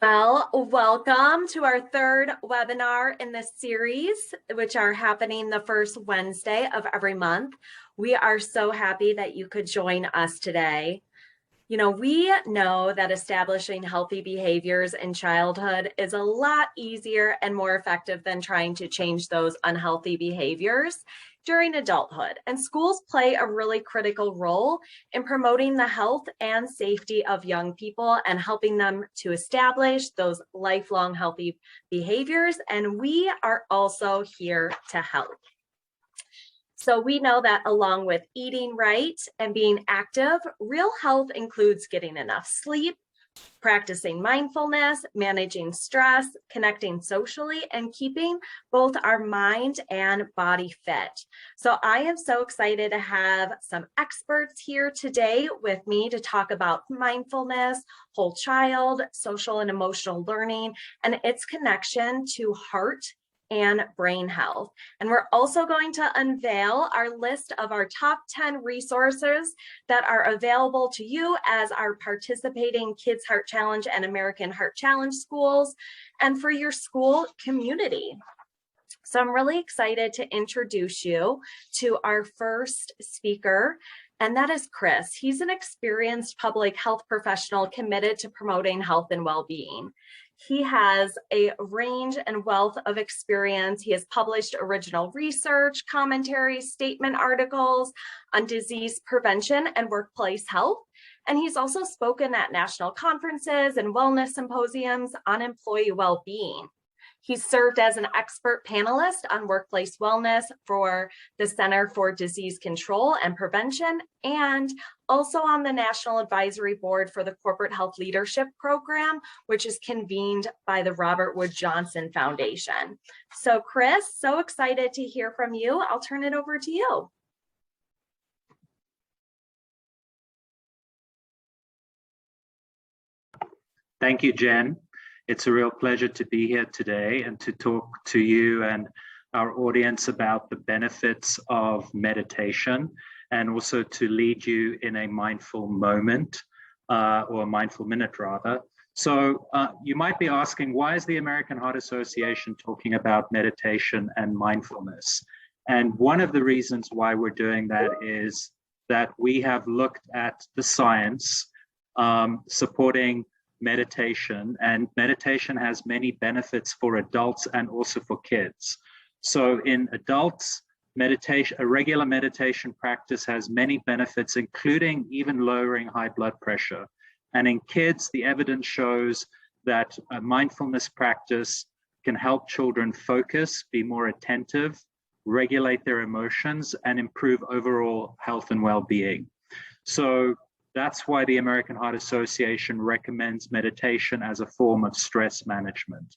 Well, welcome to our third webinar in this series, which are happening the first Wednesday of every month. We are so happy that you could join us today. You know, we know that establishing healthy behaviors in childhood is a lot easier and more effective than trying to change those unhealthy behaviors during adulthood. And schools play a really critical role in promoting the health and safety of young people and helping them to establish those lifelong healthy behaviors. And we are also here to help. So we know that along with eating right and being active, real health includes getting enough sleep, practicing mindfulness, managing stress, connecting socially, and keeping both our mind and body fit. So I am so excited to have some experts here today with me to talk about mindfulness, whole child, social and emotional learning, and its connection to heart and brain health. And we're also going to unveil our list of our top 10 resources that are available to you as our participating Kids Heart Challenge and American Heart Challenge schools and for your school community. So I'm really excited to introduce you to our first speaker, and that is Chris. He's an experienced public health professional committed to promoting health and well-being. He has a range and wealth of experience. He has published original research, commentaries, statement articles on disease prevention and workplace health. And he's also spoken at national conferences and wellness symposiums on employee well-being. He's served as an expert panelist on workplace wellness for the Center for Disease Control and Prevention, and also on the National Advisory Board for the Corporate Health Leadership Program, which is convened by the Robert Wood Johnson Foundation. So Chris, so excited to hear from you. I'll turn it over to you. Thank you, Jen. It's a real pleasure to be here today and to talk to you and our audience about the benefits of meditation and also to lead you in a mindful moment or a mindful minute rather. So you might be asking, why is the American Heart Association talking about meditation and mindfulness? And one of the reasons why we're doing that is that we have looked at the science supporting meditation, and meditation has many benefits for adults and also for kids. So in adults, meditation, a regular meditation practice has many benefits, including even lowering high blood pressure. And in kids, the evidence shows that a mindfulness practice can help children focus, be more attentive, regulate their emotions, and improve overall health and well-being. So that's why the American Heart Association recommends meditation as a form of stress management.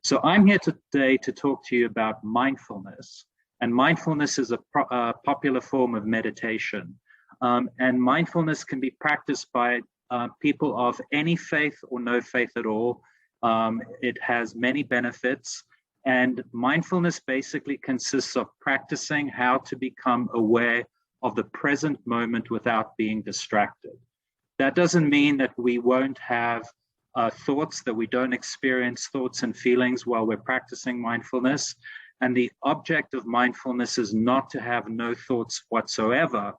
So I'm here today to talk to you about mindfulness. And mindfulness is a popular form of meditation. And mindfulness can be practiced by people of any faith or no faith at all. It has many benefits. And mindfulness basically consists of practicing how to become aware of the present moment without being distracted. That doesn't mean that we won't have thoughts, that we don't experience thoughts and feelings while we're practicing mindfulness. And the object of mindfulness is not to have no thoughts whatsoever,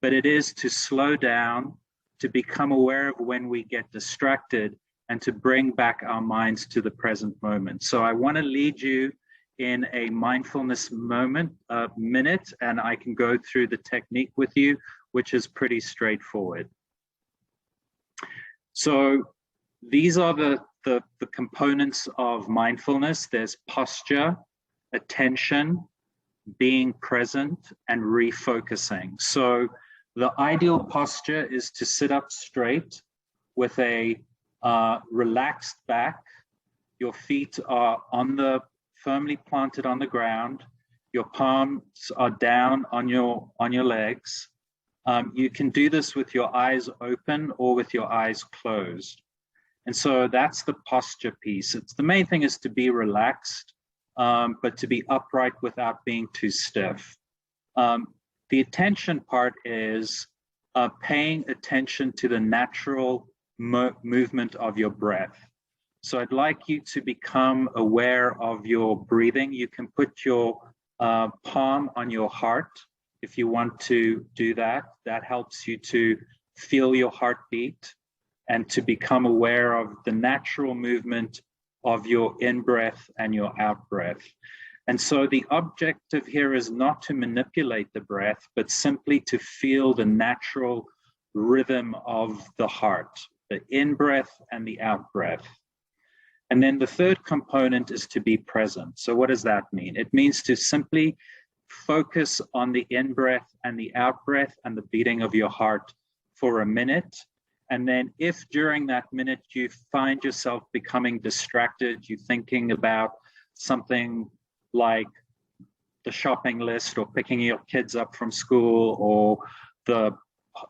but it is to slow down, to become aware of when we get distracted, and to bring back our minds to the present moment. So I want to lead you in a mindfulness minute, and I can go through the technique with you, which is pretty straightforward. So these are the components of mindfulness. There's posture, attention, being present, and refocusing. So the ideal posture is to sit up straight with a relaxed back. Your feet are firmly planted on the ground. Your palms are down on your legs. You can do this with your eyes open or with your eyes closed. And so that's the posture piece. The main thing is to be relaxed, but to be upright without being too stiff. The attention part is paying attention to the natural movement of your breath. So I'd like you to become aware of your breathing. You can put your palm on your heart if you want to do that. That helps you to feel your heartbeat and to become aware of the natural movement of your in-breath and your out-breath. And so the objective here is not to manipulate the breath, but simply to feel the natural rhythm of the heart, the in-breath and the out-breath. And then the third component is to be present. So what does that mean? It means to simply focus on the in-breath and the out-breath and the beating of your heart for a minute. And then if during that minute you find yourself becoming distracted, you're thinking about something like the shopping list or picking your kids up from school or the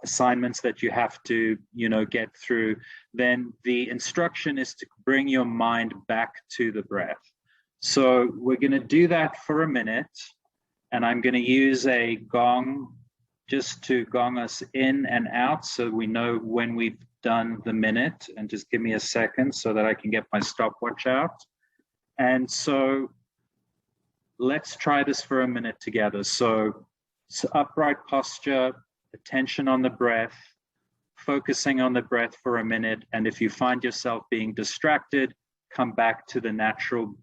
assignments that you have to, get through, then the instruction is to bring your mind back to the breath. So we're going to do that for a minute, and I'm going to use a gong just to gong us in and out so we know when we've done the minute. And just give me a second so that I can get my stopwatch out. And so let's try this for a minute together. So upright posture, attention on the breath, focusing on the breath for a minute. And if you find yourself being distracted, come back to the natural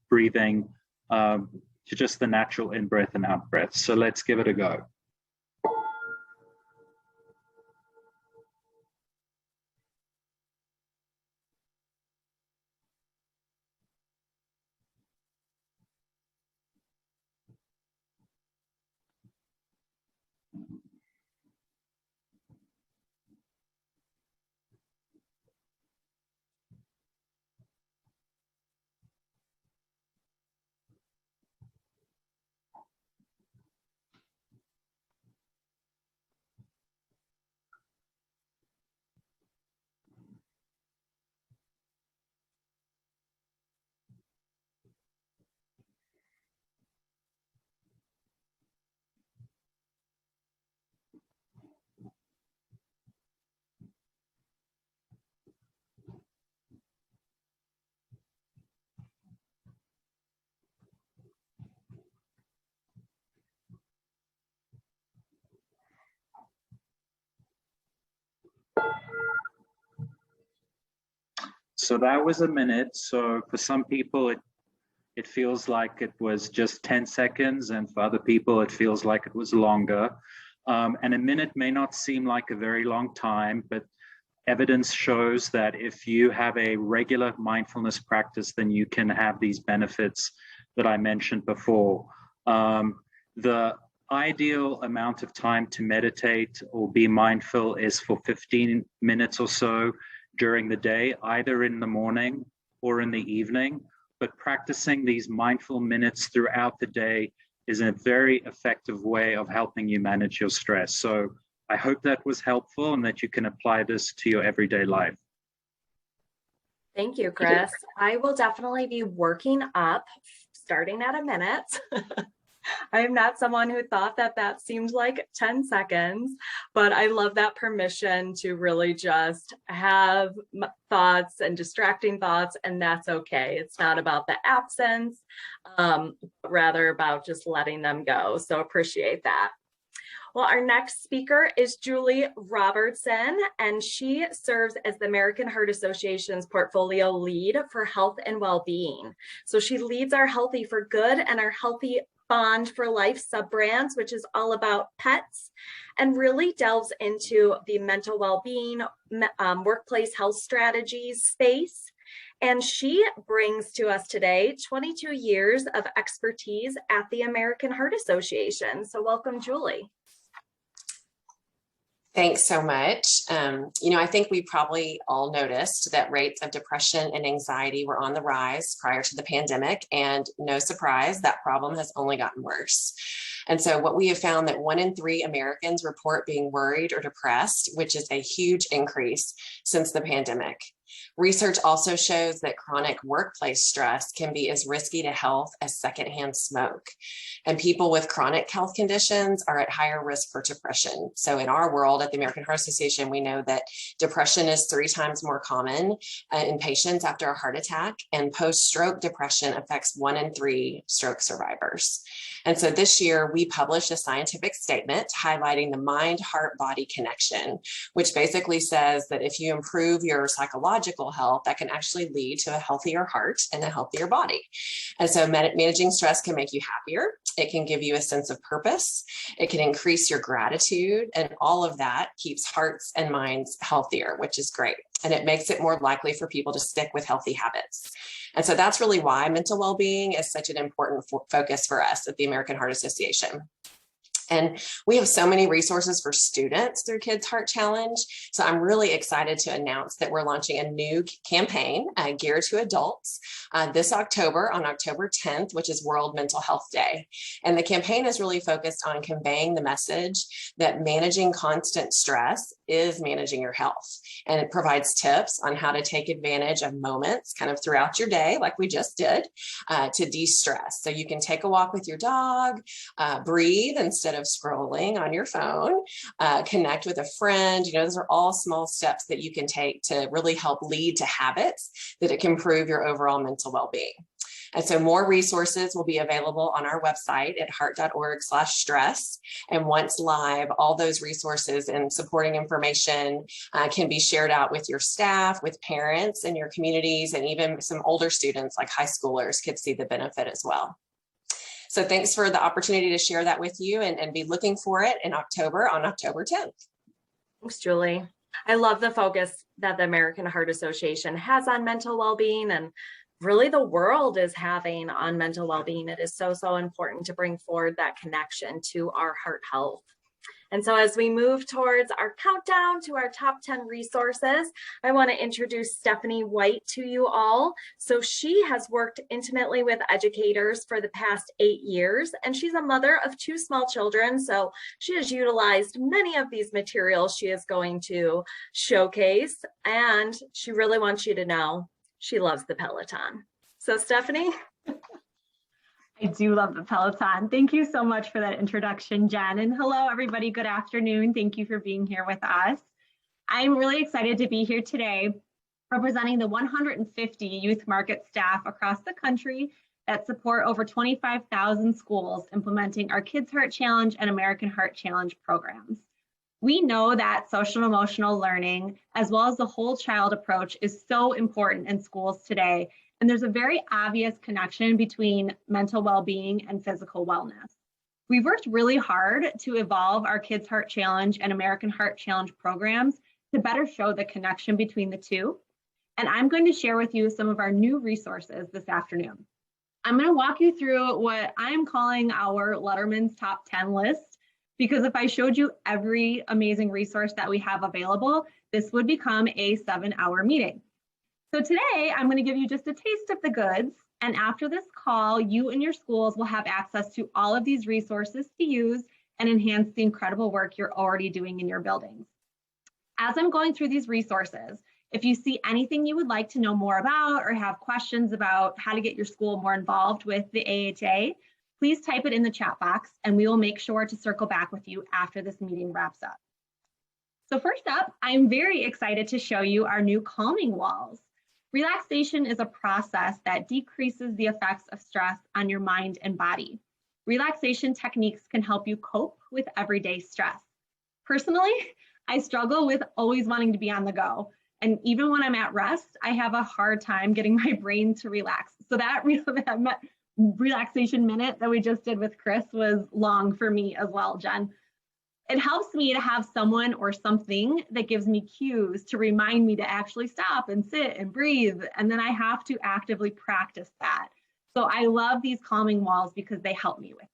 breathing, to just the natural in-breath and out-breath. So let's give it a go. So that was a minute. So for some people, it feels like it was just 10 seconds, and for other people, it feels like it was longer. And a minute may not seem like a very long time, but evidence shows that if you have a regular mindfulness practice, then you can have these benefits that I mentioned before. The ideal amount of time to meditate or be mindful is for 15 minutes or so during the day, either in the morning or in the evening. But practicing these mindful minutes throughout the day is a very effective way of helping you manage your stress. So I hope that was helpful and that you can apply this to your everyday life. Thank you, Chris. I will definitely be working up, starting at a minute. I am not someone who thought that seemed like 10 seconds, but I love that permission to really just have thoughts and distracting thoughts, and that's okay. It's not about the absence, but rather about just letting them go. So appreciate that. Well, our next speaker is Julie Robertson, and she serves as the American Heart Association's portfolio lead for health and well-being. So she leads our Healthy for Good and our Healthy Bond for Life sub-brands, which is all about pets, and really delves into the mental well-being, workplace health strategies space. And she brings to us today 22 years of expertise at the American Heart Association. So welcome, Julie. Thanks so much. I think we probably all noticed that rates of depression and anxiety were on the rise prior to the pandemic, and no surprise, that problem has only gotten worse. And so what we have found that 1 in 3 Americans report being worried or depressed, which is a huge increase since the pandemic. Research also shows that chronic workplace stress can be as risky to health as secondhand smoke. And people with chronic health conditions are at higher risk for depression. So in our world at the American Heart Association, we know that depression is 3 times more common in patients after a heart attack, and post-stroke depression affects 1 in 3 stroke survivors. And so this year we published a scientific statement highlighting the mind-heart-body connection, which basically says that if you improve your psychological health, that can actually lead to a healthier heart and a healthier body. And so managing stress can make you happier. It can give you a sense of purpose. It can increase your gratitude, and all of that keeps hearts and minds healthier, which is great. And it makes it more likely for people to stick with healthy habits. And so that's really why mental well-being is such an important focus for us at the American Heart Association. And we have so many resources for students through Kids Heart Challenge. So I'm really excited to announce that we're launching a new campaign geared to adults this October, on October 10th, which is World Mental Health Day. And the campaign is really focused on conveying the message that managing constant stress is managing your health. And it provides tips on how to take advantage of moments kind of throughout your day, like we just did, to de-stress. So you can take a walk with your dog, breathe instead of scrolling on your phone, connect with a friend. You know, those are all small steps that you can take to really help lead to habits that it can improve your overall mental well-being. And so more resources will be available on our website at heart.org/stress. And once live, all those resources and supporting information can be shared out with your staff, with parents in your communities, and even some older students like high schoolers could see the benefit as well. So thanks for the opportunity to share that with you, and be looking for it in October, on October 10th. Thanks, Julie. I love the focus that the American Heart Association has on mental well-being, and really the world is having on mental well-being. It is so, so important to bring forward that connection to our heart health. And so as we move towards our countdown to our top 10 resources, I want to introduce Stephanie White to you all. So she has worked intimately with educators for the past 8 years, and she's a mother of 2 small children. So she has utilized many of these materials she is going to showcase, and she really wants you to know she loves the Peloton. So Stephanie. I do love the Peloton. Thank you so much for that introduction, Jen. And hello, everybody. Good afternoon. Thank you for being here with us. I'm really excited to be here today representing the 150 youth market staff across the country that support over 25,000 schools implementing our Kids Heart Challenge and American Heart Challenge programs. We know that social and emotional learning, as well as the whole child approach, is so important in schools today. And there's a very obvious connection between mental well-being and physical wellness. We've worked really hard to evolve our Kids Heart Challenge and American Heart Challenge programs to better show the connection between the two. And I'm going to share with you some of our new resources this afternoon. I'm going to walk you through what I'm calling our Letterman's Top 10 list, because if I showed you every amazing resource that we have available, this would become a 7-hour meeting. So today, I'm going to give you just a taste of the goods, and after this call, you and your schools will have access to all of these resources to use and enhance the incredible work you're already doing in your buildings. As I'm going through these resources, if you see anything you would like to know more about or have questions about how to get your school more involved with the AHA, please type it in the chat box, and we will make sure to circle back with you after this meeting wraps up. So first up, I'm very excited to show you our new calming walls. Relaxation is a process that decreases the effects of stress on your mind and body. Relaxation techniques can help you cope with everyday stress. Personally, I struggle with always wanting to be on the go. And even when I'm at rest, I have a hard time getting my brain to relax. So that relaxation minute that we just did with Chris was long for me as well, Jen. It helps me to have someone or something that gives me cues to remind me to actually stop and sit and breathe. And then I have to actively practice that. So I love these calming walls because they help me with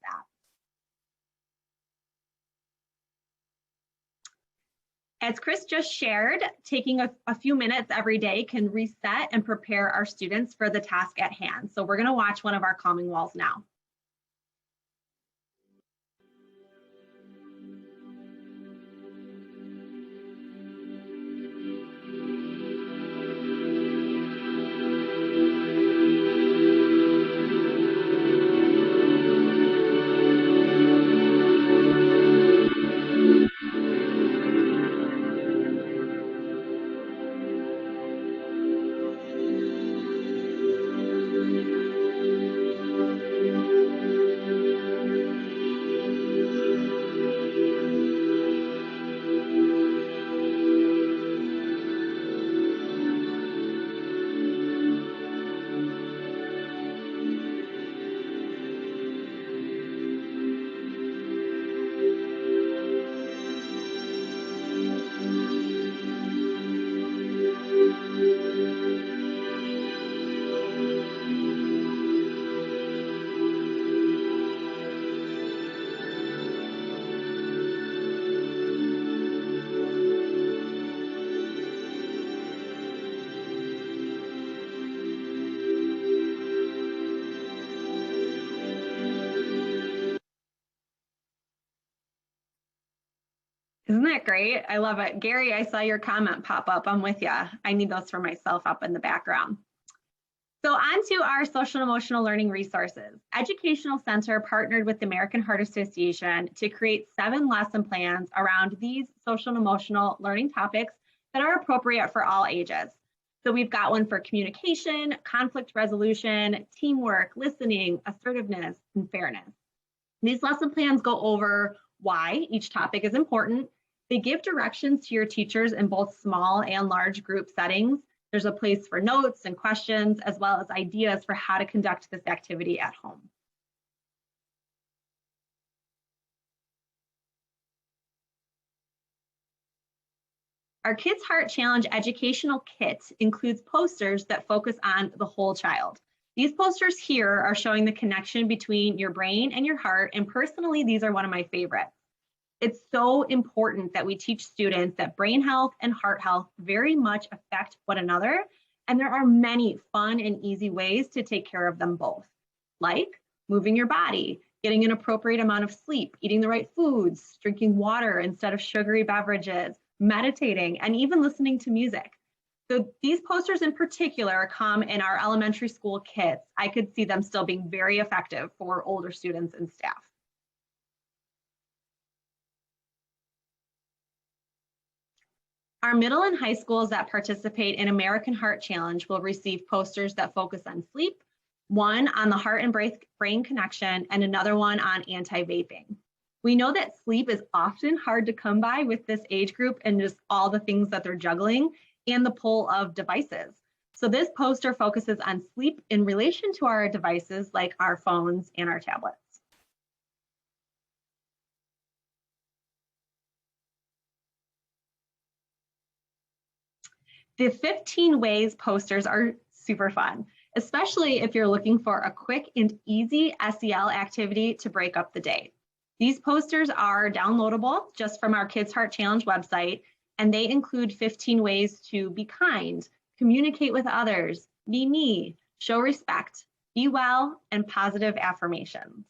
that. As Chris just shared, taking a few minutes every day can reset and prepare our students for the task at hand. So we're going to watch one of our calming walls now. Isn't that great? I love it. Gary, I saw your comment pop up. I'm with you. I need those for myself up in the background. So on to our social and emotional learning resources. Educational Center partnered with the American Heart Association to create 7 lesson plans around these social and emotional learning topics that are appropriate for all ages. So we've got one for communication, conflict resolution, teamwork, listening, assertiveness, and fairness. These lesson plans go over why each topic is important. They give directions to your teachers in both small and large group settings. There's a place for notes and questions, as well as ideas for how to conduct this activity at home. Our Kids Heart Challenge educational kit includes posters that focus on the whole child. These posters here are showing the connection between your brain and your heart, and personally, these are one of my favorites. It's so important that we teach students that brain health and heart health very much affect one another, and there are many fun and easy ways to take care of them both, like moving your body, getting an appropriate amount of sleep, eating the right foods, drinking water instead of sugary beverages, meditating, and even listening to music. So these posters in particular come in our elementary school kits. I could see them still being very effective for older students and staff. Our middle and high schools that participate in American Heart Challenge will receive posters that focus on sleep, one on the heart and brain connection, and another one on anti-vaping. We know that sleep is often hard to come by with this age group and just all the things that they're juggling and the pull of devices. So this poster focuses on sleep in relation to our devices like our phones and our tablets. The 15 ways posters are super fun, especially if you're looking for a quick and easy SEL activity to break up the day. These posters are downloadable just from our Kids Heart Challenge website, and they include 15 ways to be kind, communicate with others, be me, show respect, be well, and positive affirmations.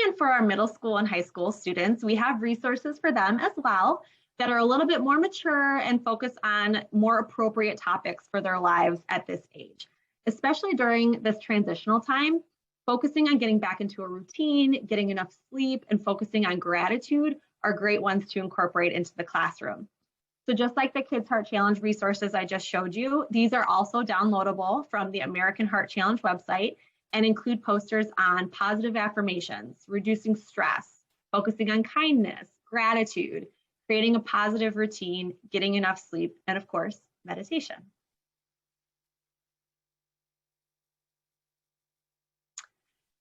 And for our middle school and high school students, we have resources for them as well that are a little bit more mature and focus on more appropriate topics for their lives at this age, especially during this transitional time. Focusing on getting back into a routine, getting enough sleep, and focusing on gratitude are great ones to incorporate into the classroom. So just like the Kids Heart Challenge resources I just showed you, these are also downloadable from the American Heart Challenge website and include posters on positive affirmations, reducing stress, focusing on kindness, gratitude, creating a positive routine, getting enough sleep, and of course, meditation.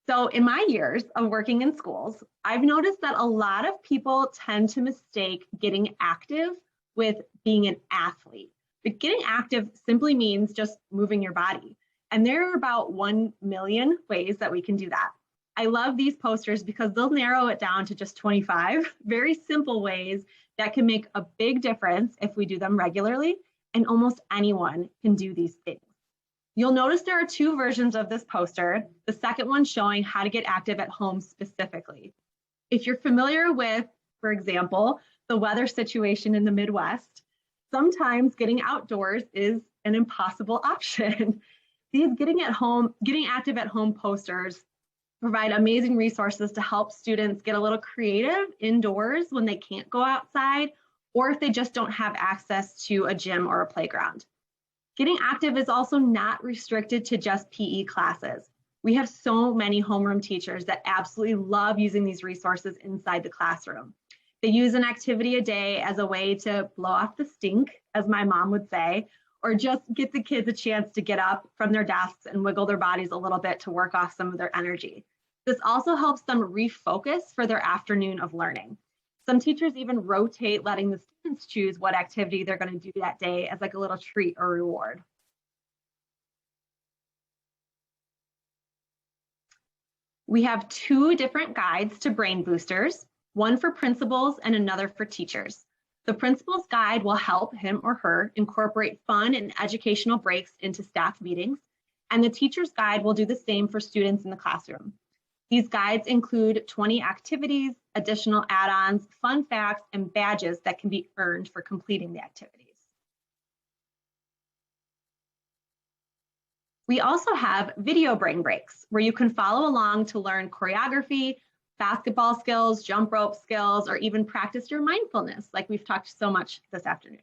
So in my years of working in schools, I've noticed that a lot of people tend to mistake getting active with being an athlete. But getting active simply means just moving your body. And there are about 1 million ways that we can do that. I love these posters because they'll narrow it down to just 25 very simple ways that can make a big difference if we do them regularly, and almost anyone can do these things. You'll notice there are 2 versions of this poster, the second one showing how to get active at home specifically. If you're familiar with, for example, the weather situation in the Midwest, sometimes getting outdoors is an impossible option. These getting active at home posters provide amazing resources to help students get a little creative indoors when they can't go outside, or if they just don't have access to a gym or a playground. Getting active is also not restricted to just PE classes. We have so many homeroom teachers that absolutely love using these resources inside the classroom. They use an activity a day as a way to blow off the stink, as my mom would say, or just get the kids a chance to get up from their desks and wiggle their bodies a little bit to work off some of their energy. This also helps them refocus for their afternoon of learning. Some teachers even rotate letting the students choose what activity they're going to do that day as like a little treat or reward. We have 2 different guides to brain boosters, one for principals and another for teachers. The principal's guide will help him or her incorporate fun and educational breaks into staff meetings, and the teacher's guide will do the same for students in the classroom. These guides include 20 activities, additional add-ons, fun facts, and badges that can be earned for completing the activities. We also have video brain breaks where you can follow along to learn choreography, basketball skills, jump rope skills, or even practice your mindfulness like we've talked so much this afternoon.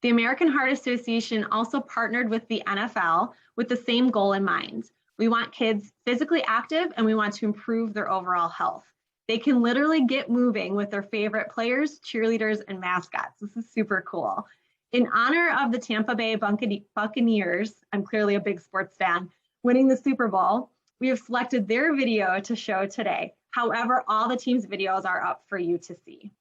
The American Heart Association also partnered with the NFL with the same goal in mind. We want kids physically active and we want to improve their overall health. They can literally get moving with their favorite players, cheerleaders, and mascots. This is super cool. In honor of the Tampa Bay Buccaneers, I'm clearly a big sports fan, winning the Super Bowl, we have selected their video to show today. However, all the team's videos are up for you to see.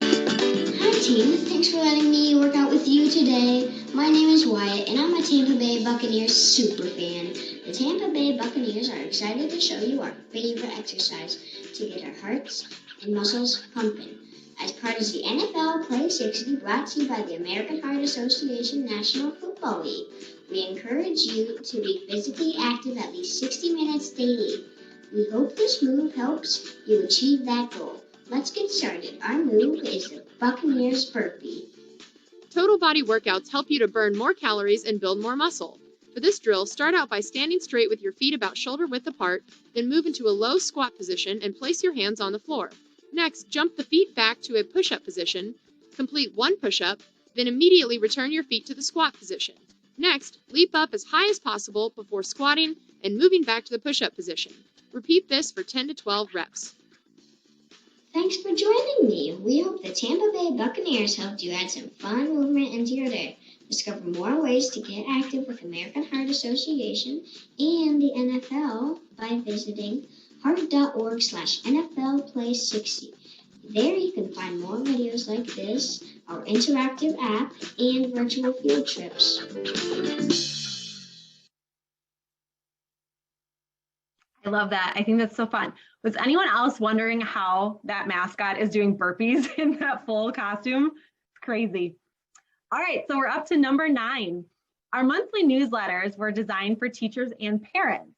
Hi team, thanks for letting me work out with you today. My name is Wyatt and I'm a Tampa Bay Buccaneers super fan. The Tampa Bay Buccaneers are excited to show you our favorite exercise to get our hearts and muscles pumping. As part of the NFL Play 60 brought to you by the American Heart Association National Football League, we encourage you to be physically active at least 60 minutes daily. We hope this move helps you achieve that goal. Let's get started. Our move is the Buccaneers burpee. Total body workouts help you to burn more calories and build more muscle. For this drill, start out by standing straight with your feet about shoulder width apart, then move into a low squat position and place your hands on the floor. Next, jump the feet back to a push-up position, complete one push-up, then immediately return your feet to the squat position. Next, leap up as high as possible before squatting and moving back to the push-up position. Repeat this for 10 to 12 reps. Thanks for joining me. We hope the Tampa Bay Buccaneers helped you add some fun movement into your day. Discover more ways to get active with American Heart Association and the NFL by visiting heart.org/NFL Play 60. There you can find more videos like this, our interactive app, and virtual field trips. I love that. I think that's so fun. Was anyone else wondering how that mascot is doing burpees in that full costume? It's crazy. All right, so we're up to number 9. Our monthly newsletters were designed for teachers and parents.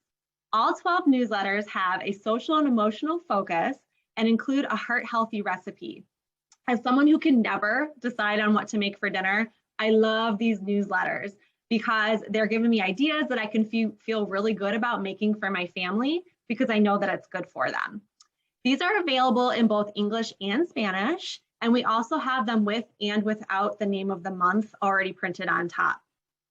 All 12 newsletters have a social and emotional focus and include a heart-healthy recipe. As someone who can never decide on what to make for dinner, I love these newsletters because they're giving me ideas that I can feel really good about making for my family because I know that it's good for them. These are available in both English and Spanish, and we also have them with and without the name of the month already printed on top.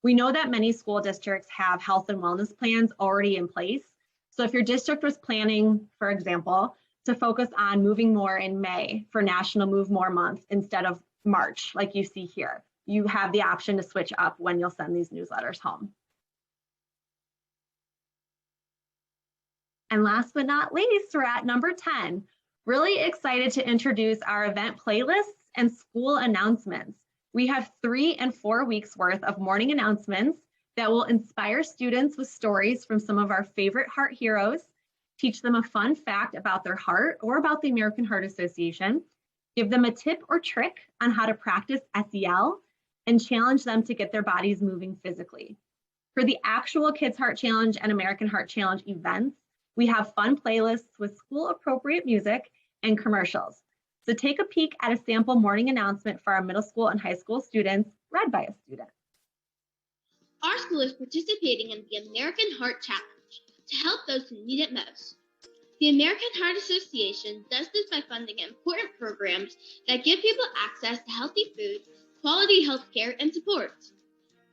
We know that many school districts have health and wellness plans already in place. So if your district was planning, for example, to focus on moving more in May for National Move More Month instead of March, like you see here, you have the option to switch up when you'll send these newsletters home. And last but not least, we're at number 10. Really excited to introduce our event playlists and school announcements. We have 3 and 4 weeks worth of morning announcements that will inspire students with stories from some of our favorite heart heroes, teach them a fun fact about their heart or about the American Heart Association, give them a tip or trick on how to practice SEL, and challenge them to get their bodies moving physically. For the actual Kids Heart Challenge and American Heart Challenge events, we have fun playlists with school-appropriate music and commercials. So take a peek at a sample morning announcement for our middle school and high school students, read by a student. Our school is participating in the American Heart Challenge to help those who need it most. The American Heart Association does this by funding important programs that give people access to healthy food, quality health care, and support.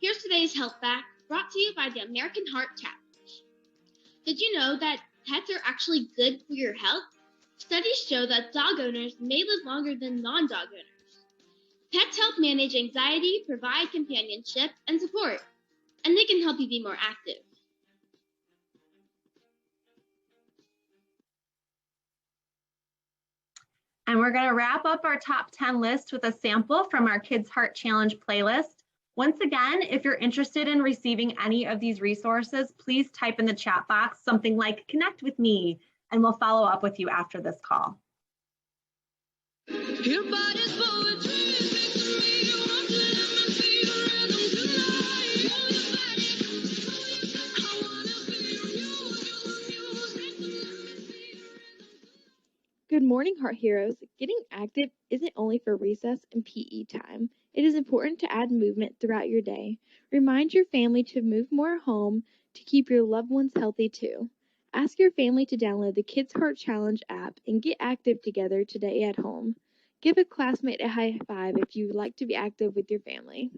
Here's today's health fact brought to you by the American Heart Challenge. Did you know that pets are actually good for your health? Studies show that dog owners may live longer than non-dog owners. Pets help manage anxiety, provide companionship, and support, and they can help you be more active. And we're going to wrap up our top 10 list with a sample from our Kids Heart Challenge playlist. Once again, if you're interested in receiving any of these resources, please type in the chat box something like "connect with me," and we'll follow up with you after this call. Your body's poetry. Good morning, Heart Heroes. Getting active isn't only for recess and PE time. It is important to add movement throughout your day. Remind your family to move more at home to keep your loved ones healthy too. Ask your family to download the Kids Heart Challenge app and get active together today at home. Give a classmate a high five if you would like to be active with your family.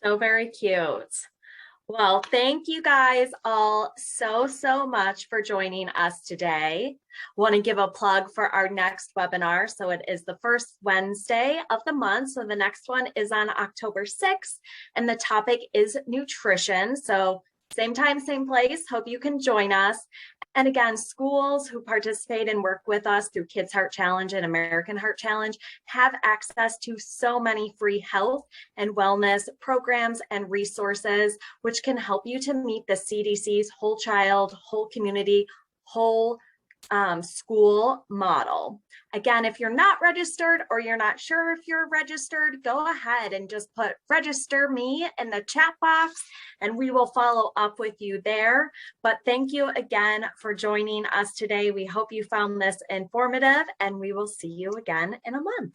So very cute. Well, thank you guys all so much for joining us today. Want to give a plug for our next webinar. So it is the first Wednesday of the month. So the next one is on October 6th, and the topic is nutrition. So same time, same place. Hope you can join us. And again, schools who participate and work with us through Kids Heart Challenge and American Heart Challenge have access to so many free health and wellness programs and resources, which can help you to meet the CDC's whole child, whole community, whole school model. Again, if you're not registered or you're not sure if you're registered, go ahead and just put "register me" in the chat box and we will follow up with you there. But thank you again for joining us today. We hope you found this informative, and we will see you again in a month.